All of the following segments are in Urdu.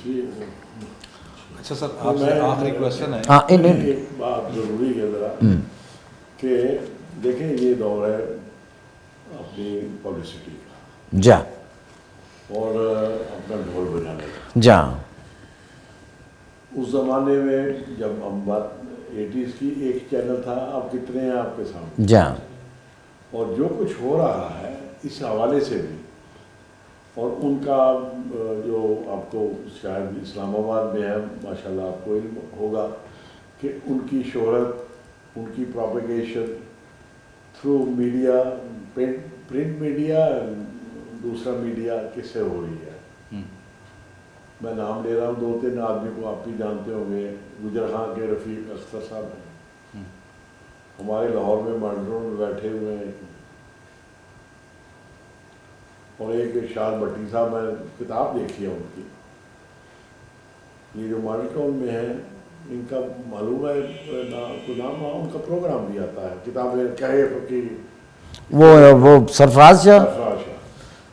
اچھا سر آپ سے آخری کوشچن ہے. ایک بات ضروری ہے ذرا کہ دیکھیں یہ دور ہے اپنی پبلسٹی کا جا اور اپنا ڈھول بجانے کا. جا اس زمانے میں جب ہم بات 80s کی ایک چینل تھا، اب کتنے ہیں آپ کے سامنے. جا اور جو کچھ ہو رہا ہے اس حوالے سے بھی، اور ان کا جو آپ کو شاید اسلام آباد میں ہے ماشاءاللہ آپ کو علم ہوگا کہ ان کی شہرت، ان کی propagation through media, print media, دوسرا میڈیا کس سے ہو رہی ہے. میں نام لے رہا ہوں 2-3 آدمی کو، آپ بھی جانتے ہوں گے. گجر خان کے رفیق اختر صاحب ہیں، ہمارے لاہور میں مانڈروں میں بیٹھے ہوئے ہیں. اور ایک ارشاد بھٹی صاحب، میں کتاب دیکھی ہے ان کی، یہ جو ماڈل ٹاؤن میں ہے ان کا معلوم ہے کوئی نام، ان کا پروگرام بھی آتا ہے کتابیں کہے کی وہ سرفراز شاہ،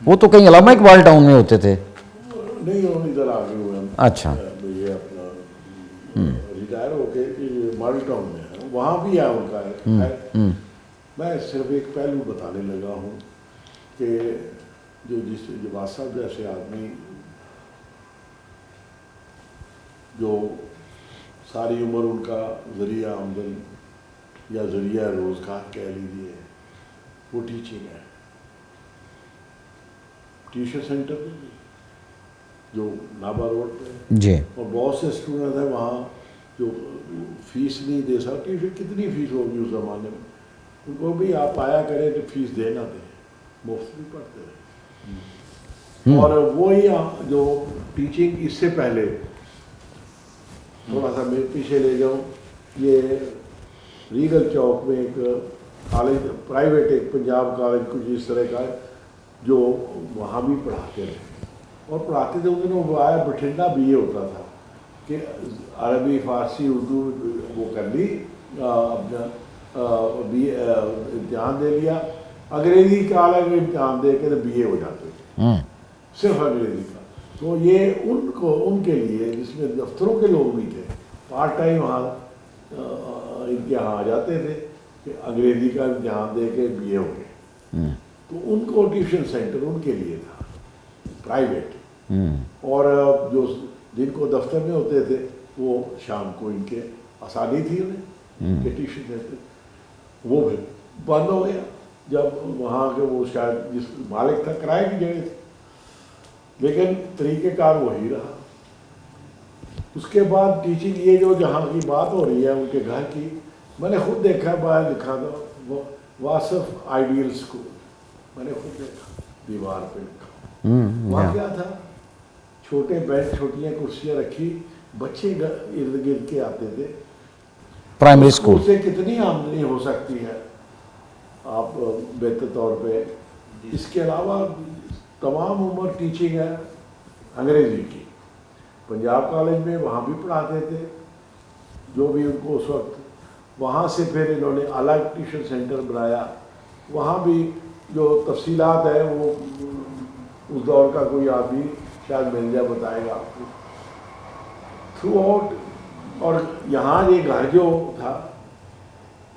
وہ تو کہیں علامہ اقبال ٹاؤن میں ہوتے تھے. نہیں وہ ادھر آگے ہوئے ہیں. اچھا یہ اپنا ریٹائر ہو کے ماڈل ٹاؤن میں ہے، وہاں بھی ہے ان کا. میں صرف ایک پہلو بتانے لگا ہوں کہ جو جواز صاحب جیسے آدمی جو ساری عمر ان کا ذریعہ آمدن یا ذریعہ روزگار کہہ لیجیے وہ ٹیچنگ ہے. ٹیوشن سینٹر پہ بھی جو نابا روڈ پہ جی، اور بہت سے اسٹوڈنٹ ہیں وہاں جو فیس نہیں دے سکتے. ٹیوشن کتنی فیس ہوگی اس زمانے میں، ان کو بھی آپ آیا کریں تو فیس دے نہ دیں، مفت بھی پڑھتے رہے. اور وہی جو ٹیچنگ اس سے پہلے تھوڑا سا میں پیچھے لے جاؤں، یہ ریگل چوک میں ایک کالج پرائیویٹ، ایک پنجاب کالج کچھ اس طرح کا ہے جو وہاں بھی پڑھاتے رہے. اور پڑھاتے تھے ان دنوں وہ آیا بٹھنڈا بی اے ہوتا تھا کہ عربی فارسی اردو وہ کر لی، اپنا بی اے امتحان دے لیا، انگریزی کا الگ امتحان دے کے تو بی اے ہو جاتے تھے صرف انگریزی کا. تو یہ ان کے لیے جس میں دفتروں کے لوگ بھی تھے پارٹ ٹائم وہاں ان کے یہاں آ جاتے تھے کہ انگریزی کا امتحان دے کے بی اے ہو گئے. تو ان کو ٹیوشن سینٹر ان کے لیے تھا پرائیویٹ. اور جو جن کو دفتر میں ہوتے تھے وہ شام کو ان کے آسانی تھی انہیں کہ ٹیوشن سینٹر وہ بھی بند ہو گیا جب وہاں کے وہ شاید جس مالک تھا کرائے کی جگہ تھی، لیکن طریقہ کار وہی رہا. اس کے بعد ٹیچنگ یہ جو جہاں کی بات ہو رہی ہے ان کے گھر کی، میں نے خود دیکھا باہر لکھا تھا وہ واصف آئیڈیل اسکول، میں نے خود دیکھا دیوار پہ لکھا. وہاں کیا تھا، چھوٹے بیڈ، چھوٹیاں کرسیاں رکھی، بچے ارد گرد کے آتے تھے. پرائمری اسکول سے کتنی آمدنی ہو سکتی ہے آپ بہتر طور پہ. اس کے علاوہ تمام عمر ٹیچنگ ہے انگریزی کی. پنجاب کالج میں وہاں بھی پڑھاتے تھے جو بھی ان کو اس وقت. وہاں سے پھر انہوں نے الگ ٹیوشن سینٹر بنایا، وہاں بھی جو تفصیلات ہیں وہ اس دور کا کوئی آدمی شاید مل جائے بتائے گا آپ کو. Through out. اور یہاں یہ گھر جو تھا،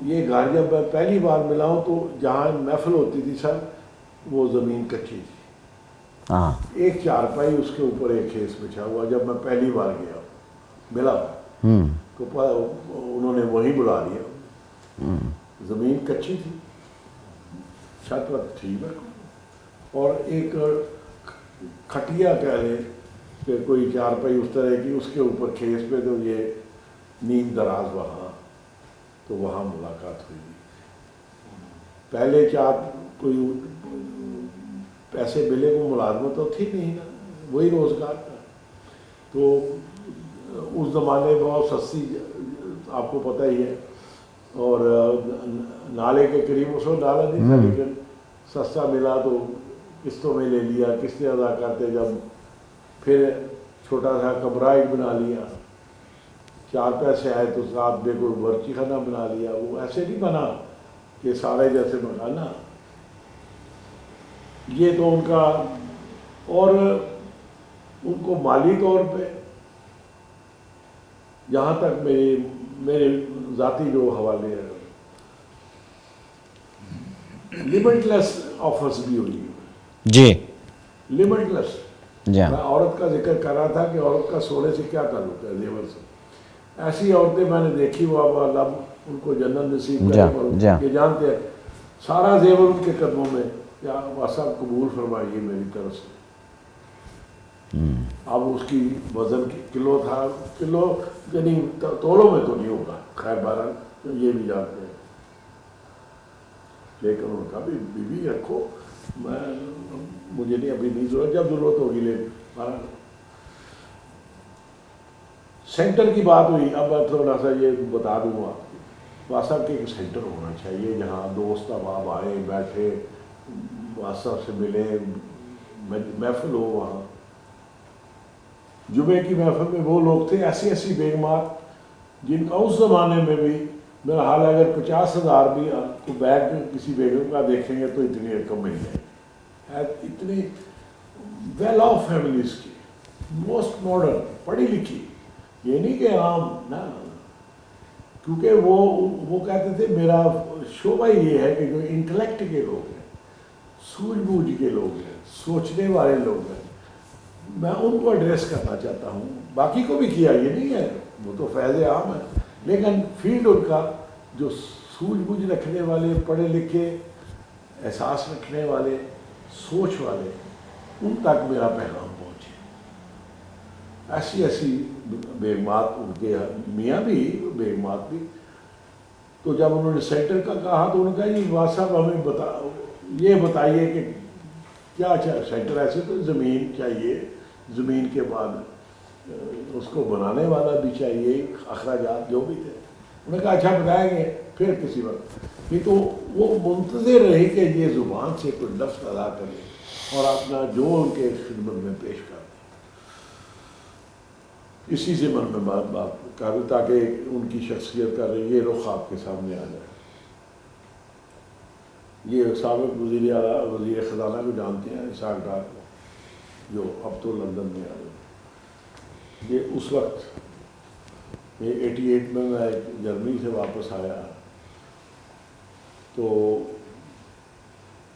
یہ گھر جب میں پہلی بار ملا ہوں تو جہاں محفل ہوتی تھی سر وہ زمین کچی تھی، ایک چارپائی اس کے اوپر ایک خیس بچھا ہوا. جب میں پہلی بار گیا ملا تو انہوں نے وہیں بلا لیا. زمین کچی تھی، چھت وقت تھی اور ایک کھٹیا کہہ لیں کہ کوئی چارپائی اس طرح کی، اس کے اوپر کھیس پہ تو یہ نیند دراز وہاں. تو وہاں ملاقات ہوئی. پہلے کوئی پیسے ملے کو ملازمت تو تھی نہیں نا، وہی روزگار تھا. تو اس زمانے میں بہت سستی آپ کو پتہ ہی ہے، اور نالے کے قریب اس وقت نالا نہیں تھا لیکن سستا ملا تو قسطوں میں لے لیا، قسطیں ادا کرتے. جب پھر چھوٹا سا کمرہ ایک بنا لیا، 4 پیسے آئے تو ساتھ میں کوئی برچی خانہ بنا لیا. وہ ایسے نہیں بنا کہ سارے جیسے مکانا. یہ تو ان کا، اور ان کو مالی طور پہ جہاں تک میرے ذاتی جو حوالے ہیں، لمٹ لیس آفرز بھی ہوئی، جی لمٹ لیس. جی میں عورت کا ذکر کر رہا تھا کہ عورت کا سونے سے کیا تعلق ہے زیور سے. ایسی عورتیں میں نے دیکھی، وہ اب اللہ ان کو جنت نصیب کرے، اور یہ جانتے ہیں سارا زیور ان کے قدموں میں، یا صاحب قبول فرمائیے میری طرف سے. اب اس کی وزن کلو تھا، کلو یعنی تولوں میں تو نہیں ہوگا، خیر بہرحال یہ بھی جانتے ہیں. لیکن ان کا بھی بیوی رکھو، مجھے نہیں ابھی نہیں ضرورت، جب ضرورت ہوگی لے. سینٹر کی بات ہوئی، اب میں تھوڑا سا یہ بتا دوں آپ کو، واسطہ کے ایک سینٹر ہونا چاہیے جہاں دوست احباب آئے بیٹھے، واسطہ سے ملے، محفل ہو. وہاں جمعے کی محفل میں وہ لوگ تھے ایسی بیگمات جن کا اس زمانے میں بھی میرا حال ہے اگر 50,000 بھی کو بیگ کسی بیگم کا دیکھیں گے تو اتنی رقم مل جائے. اتنی ویل آف فیملیز کی، موسٹ ماڈرن، پڑھی لکھی، یہ نہیں کہ عام نا، کیونکہ وہ کہتے تھے میرا شعبہ یہ ہے کہ جو انٹلیکٹ کے لوگ ہیں، سوجھ بوجھ کے لوگ ہیں، سوچنے والے لوگ ہیں، میں ان کو ایڈریس کرنا چاہتا ہوں. باقی کو بھی کیا، یہ نہیں ہے، وہ تو فیض عام ہے، لیکن فیلڈ ان کا جو سوجھ بوجھ رکھنے والے، پڑھے لکھے، احساس رکھنے والے، سوچ والے، ان تک میرا پیغام پہنچے. ایسی بیگمات، ان کے میاں بھی بیگمات بھی. تو جب انہوں نے سینٹر کا کہا تو انہوں نے کہا جی واس صاحب ہمیں یہ بتائیے کہ کیا سینٹر، ایسے تو زمین چاہیے، زمین کے بعد اس کو بنانے والا بھی چاہیے، اخراجات جو بھی تھے. انہوں نے کہا اچھا بتائیں گے پھر کسی وقت. نہیں تو وہ منتظر رہی کہ یہ زبان سے کوئی لفظ ادا کرے اور اپنا جو ان کے خدمت میں پیش کر دیں. اسی سے من میں بات کر دوں تاکہ ان کی شخصیت کا یہ رخ آپ کے سامنے آ جائے. یہ سابق وزیر اعلیٰ، وزیر خزانہ کو جانتے ہیں، اسحاق ڈار کو، جو اب تو لندن میں آ گئے. یہ اس وقت 88 میں جرمنی سے واپس آیا تو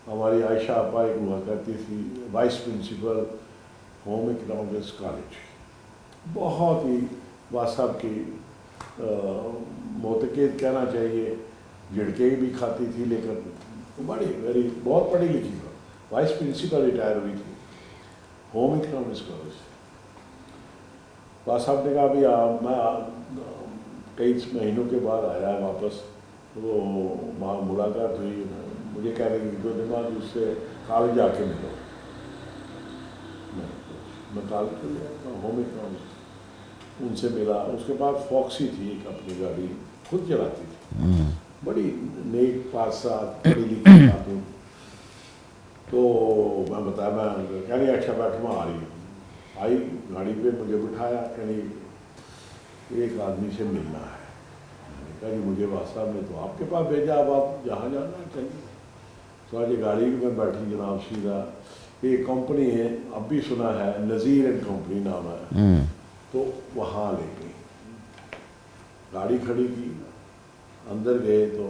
ہماری عائشہ آپا ایک ہوا کرتی تھی vice principal home economics college, بہت ہی واصب کی معتقد کہنا چاہیے، جھڑکے بھی کھاتی تھی، لیکن بہت پڑھی لکھی تھی. وائس پرنسپل ریٹائر ہوئی تھی ہوم اکنامکس کالج سے. باس صاحب نے کہا بھی میں کئی مہینوں کے بعد آیا واپس، وہ وہاں ملاقات ہوئی، مجھے کہہ رہے کہ 2 دن بعد اس سے کالج جا کے ملو. میں کالج کو گیا ہوم اکنامکس، ان سے ملا. اس کے بعد فاکسی تھی ایک اپنی گاڑی خود چلاتی تھی، بڑی نیک پاسات پڑھی لکھی خاتون. تو میں بتایا، میں کہہ رہی اچھا بیٹھ میں آ رہی ہوں. آئی گاڑی پہ، مجھے بٹھایا، کہنی ایک آدمی سے ملنا ہے. میں نے کہا جی مجھے واسطہ میں تو آپ کے پاس بھیجا، اب آپ جہاں جانا چاہیے. تو آج گاڑی میں بیٹھی جناب سیدھا، ایک کمپنی ہے اب بھی سنا ہے، نذیر اینڈ کمپنی نام ہے، تو وہاں لے گئی. گاڑی کھڑی کی، اندر گئے تو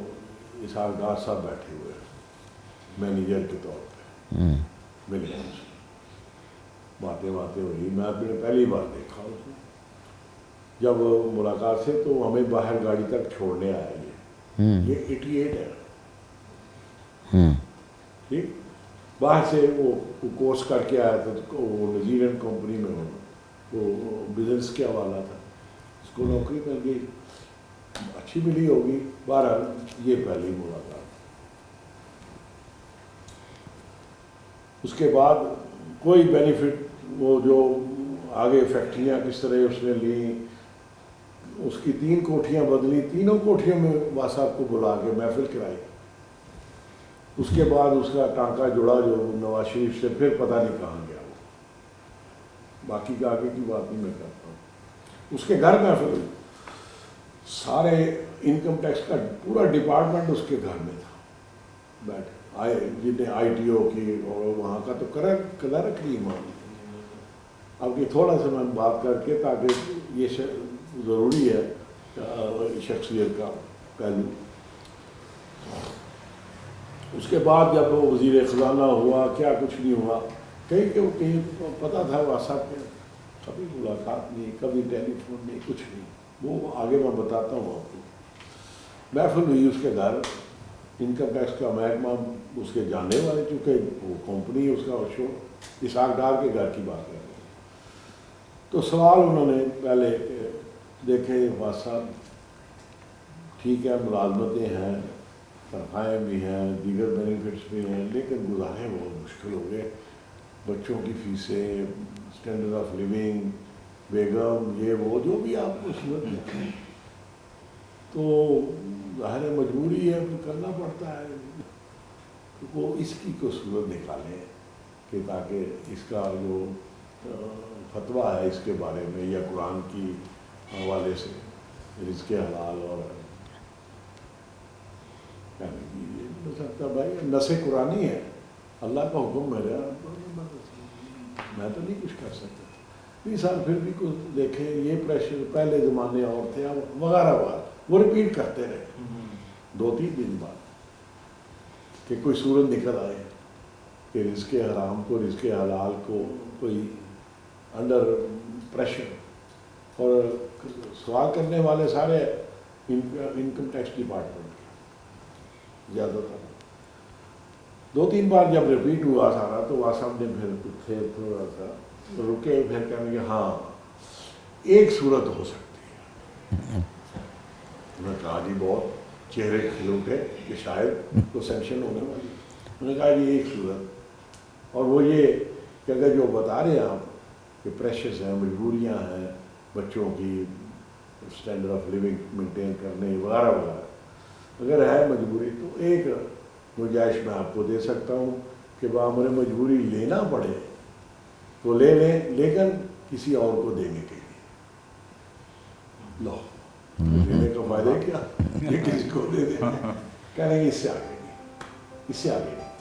اسحاق ڈار صاحب بیٹھے ہوئے مینیجر کے طور پہ. مل گئے، باتیں ہوئی. میں نے پہلی بار دیکھا اسے. جب ملاقات سے تو ہمیں باہر گاڑی تک چھوڑنے آیا. یہ 88 ہے ٹھیک. باہر سے وہ کورس کر کے آیا تھا، وہ نذیر اینڈ کمپنی میں ہونا، وہ بزنس کے حوالہ تھا. اس کو نوکری مل گئی، اچھی ملی ہوگی. بہرحال یہ پہلی ملاقات. اس کے بعد کوئی بینیفٹ، وہ جو آگے فیکٹریاں کس طرح اس نے لیں، اس کی 3 کوٹھیاں بدلی، تینوں کوٹھیوں میں واساب کو بلا کے محفل کرائی. اس کے بعد اس کا ٹانکا جڑا جو نواز شریف سے، پھر پتہ نہیں کہاں گیا وہ. باقی کے آگے کی بات نہیں میں کرتا ہوں. اس کے گھر محفل ہوئی، سارے انکم ٹیکس کا پورا ڈپارٹمنٹ اس کے گھر میں تھا بیٹھے. جنہیں آئی ٹی او کی اور وہاں کا تو کلرک نہیں مان. اب یہ تھوڑا سا میں بات کر کے تاکہ یہ ضروری ہے شخصیت کا پہلو. اس کے بعد جب وہ وزیر خزانہ ہوا کیا کچھ نہیں ہوا, کہیں پتہ تھا وہ صاحب کے کبھی ملاقات نہیں, کبھی ٹیلی فون نہیں, کچھ نہیں. وہ آگے میں بتاتا ہوں آپ کو. محفل ہوئی اس کے گھر, انکم ٹیکس کا محکمہ اس کے جاننے والے, چونکہ وہ کمپنی اس کا شو اسحاق ڈار کے گھر کی بات کر رہے ہیں. تو سوال انہوں نے پہلے دیکھے, فواز صاحب ٹھیک ہے ملازمتیں ہیں, تنخواہیں بھی ہیں, دیگر بینیفٹس بھی ہیں, لیکن گزارے بہت مشکل ہو گئے. بچوں کی فیسیں, اسٹینڈرڈ آف لیونگ, بیگم, یہ وہ جو بھی آپ کو صورت دیتے ہیں, تو ظاہر ہے مجبوری ہے, کرنا پڑتا ہے. وہ اس کی کو صورت نکالیں کہ تاکہ اس کا جو فتویٰ ہے اس کے بارے میں یا قرآن کی حوالے سے رزق حلال اور ہو سکتا بھائی نص قرآنی ہے, اللہ کا حکم میرا, میں تو نہیں کچھ کر سکتا. 20 سال پھر بھی کچھ دیکھیں, یہ پریشر پہلے زمانے اور تھے وغیرہ وغیرہ, وہ ریپیٹ کرتے رہے 2-3 دن بعد کہ کوئی صورت نکل آئے کہ رزق حرام کو رزق حلال کو کوئی انڈر پریشر. اور سوال کرنے والے سارے انکم ٹیکس ڈپارٹمنٹ کے زیادہ تر. 2-3 بار جب ریپیٹ ہوا سارا تو وہاں صاحب نے پھر تھوڑا سا رکے, پھر کہنے کہ ہاں ایک صورت ہو سکتی ہے. میں نے کہا جی بہت چہرے کھل اٹھے کہ شاید تو سینکشن ہونے والی. میں نے کہا جی ایک صورت, اور وہ یہ کہ اگر جو بتا رہے ہیں آپ کہ پریشرز ہیں, مجبوریاں ہیں, بچوں کی اسٹینڈرڈ آف لیونگ مینٹین کرنے وغیرہ وغیرہ, اگر ہے مجبوری تو ایک گنجائش میں آپ کو دے سکتا ہوں کہ ہمیں مجبوری لینا پڑے تو لے لیں, لیکن کسی اور کو دینے کے لیے. لو دینے کا فائدہ کیا, یہ کسی کو دے دیں, کہہ رہے ہیں اس سے آگے نہیں, اس سے آگے نہیں.